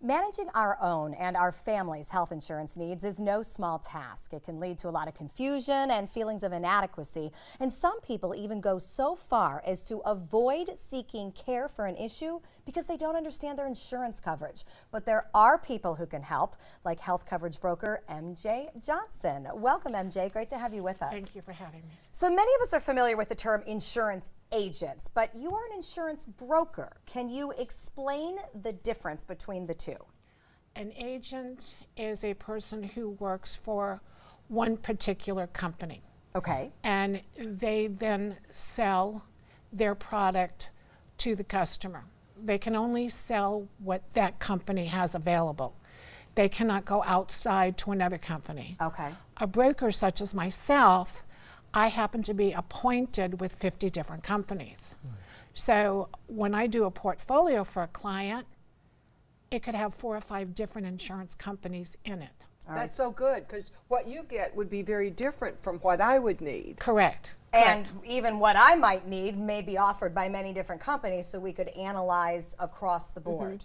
Managing our own and our family's health insurance needs is no small task. It can lead to a lot of confusion and feelings of inadequacy. And some people even go so far as to avoid seeking care for an issue because they don't understand their insurance coverage. But there are people who can help, like health coverage broker MJ Johnson. Welcome, MJ. Great to have you with us. Thank you for having me. So many of us are familiar with the term insurance agents, but you are an insurance broker. Can you explain the difference between the two? An agent is a person who works for one particular company. Okay. And they then sell their product to the customer. They can only sell what that company has available. They cannot go outside to another company. Okay. A broker such as myself, I happen to be appointed with 50 different companies. So when I do a portfolio for a client, it could have 4 or 5 different insurance companies in it. That's so good, because what you get would be very different from what I would need. Correct. And even what I might need may be offered by many different companies, so we could analyze across the board.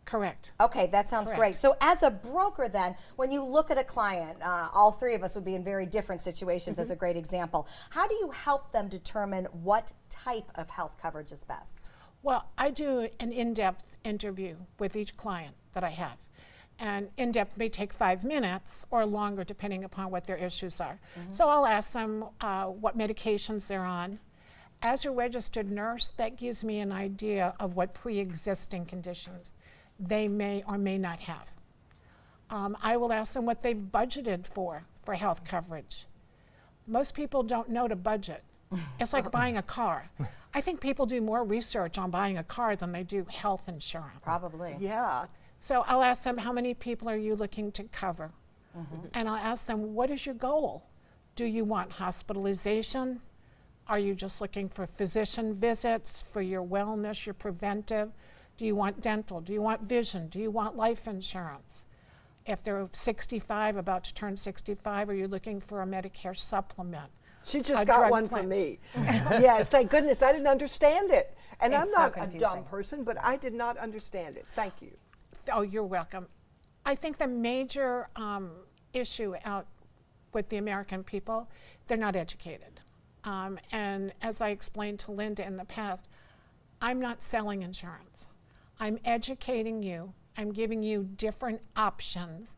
Correct. Okay, that sounds Correct. great. So as a broker then, when you look at a client, all three of us would be in very different situations as a great example. How do you help them determine what type of health coverage is best? Well, I do an in-depth interview with each client that I have. And in-depth may take 5 minutes or longer depending upon what their issues are. So I'll ask them what medications they're on. As a registered nurse, that gives me an idea of what pre-existing conditions they may or may not have. I will ask them what they've budgeted for health coverage. Most people don't know to budget. It's like buying a car. I think people do more research on buying a car than they do health insurance. Probably. Yeah. So I'll ask them, how many people are you looking to cover? And I'll ask them, what is your goal? Do you want hospitalization? Are you just looking for physician visits for your wellness, your preventive? Do you want dental? Do you want vision? Do you want life insurance? If they're 65, about to turn 65, are you looking for a Medicare supplement? She just A got drug one plan. for me. Yes, thank goodness. I didn't understand it. And It's I'm so not a confusing. dumb person, but I did not understand it. Thank you. Oh, you're welcome. I think the major issue out with the American people, they're not educated. And as I explained to Linda in the past, I'm not selling insurance. I'm educating you. I'm giving you different options.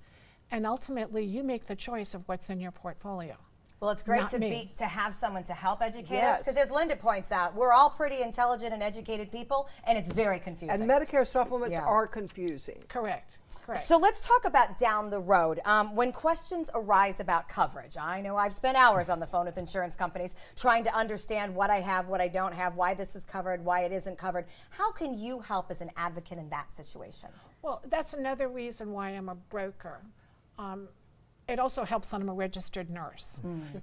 And ultimately, you make the choice of what's in your portfolio. Well, it's great Not to me. to have someone to help educate us, Yes. because as Linda points out, we're all pretty intelligent and educated people, and it's very confusing. And Medicare supplements Yeah. are confusing. Correct. Correct. So let's talk about down the road. When questions arise about coverage, I know I've spent hours on the phone with insurance companies trying to understand what I have, what I don't have, why this is covered, why it isn't covered. How can you help as an advocate in that situation? Well, that's another reason why I'm a broker. It also helps that I'm a registered nurse.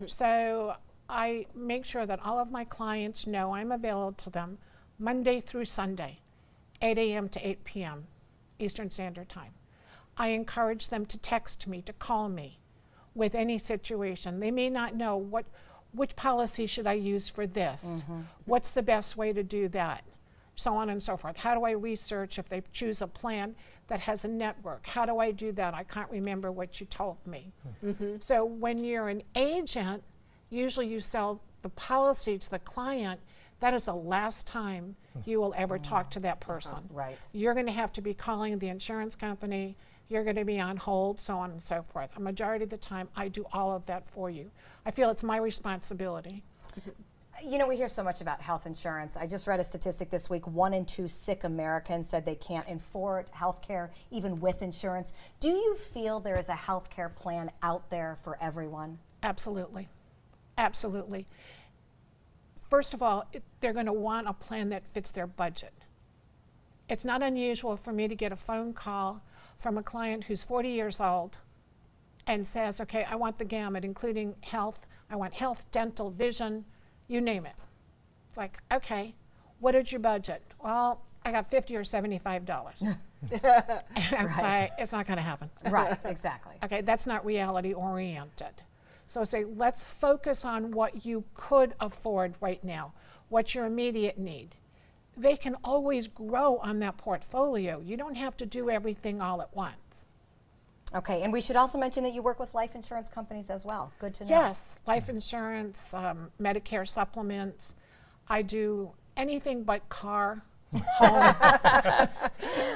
So I make sure that all of my clients know I'm available to them Monday through Sunday, 8 a.m. to 8 p.m. Eastern Standard Time. I encourage them to text me, to call me with any situation. They may not know which policy should I use for this? What's the best way to do that? So on and so forth. How do I research if they choose a plan that has a network? How do I do that? I can't remember what you told me. So when you're an agent, usually you sell the policy to the client. That is the last time you will ever talk to that person. Right. You're going to have to be calling the insurance company. You're going to be on hold, so on and so forth. A majority of the time, I do all of that for you. I feel it's my responsibility. You know, we hear so much about health insurance. I just read a statistic this week. 1 in 2 sick Americans said they can't afford health care even with insurance. Do you feel there is a health care plan out there for everyone? Absolutely. Absolutely. First of all, they're going to want a plan that fits their budget. It's not unusual for me to get a phone call from a client who's 40 years old and says, okay, I want the gamut, including health. I want health, dental, vision, you name it. It's like, okay, what is your budget? Well, I got $50 or $75. And it's not going to happen. Right, exactly. Okay, that's not reality oriented. So say, let's focus on what you could afford right now. What's your immediate need? they can always grow on that portfolio. You don't have to do everything all at once. Okay, and we should also mention that you work with life insurance companies as well. Good to know. Yes, life insurance, Medicare supplements. I do anything but car, home.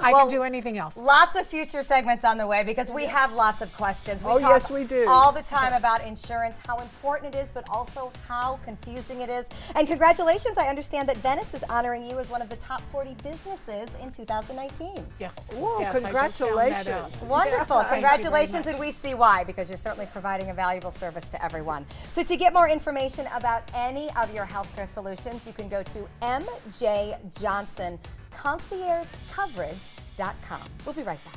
I Well, can do anything else. Lots of future segments on the way because we have lots of questions. We Oh, talk yes, we do. all the time about insurance, how important it is, but also how confusing it is. And congratulations, I understand that Venice is honoring you as one of the top 40 businesses in 2019. Yes. Whoa, yes, I just found that congratulations. out. Wonderful. Thank you very Congratulations, much. and we see why, because you're certainly providing a valuable service to everyone. So to get more information about any of your healthcare solutions, you can go to mjjohnsonconciergecoverage.com. We'll be right back.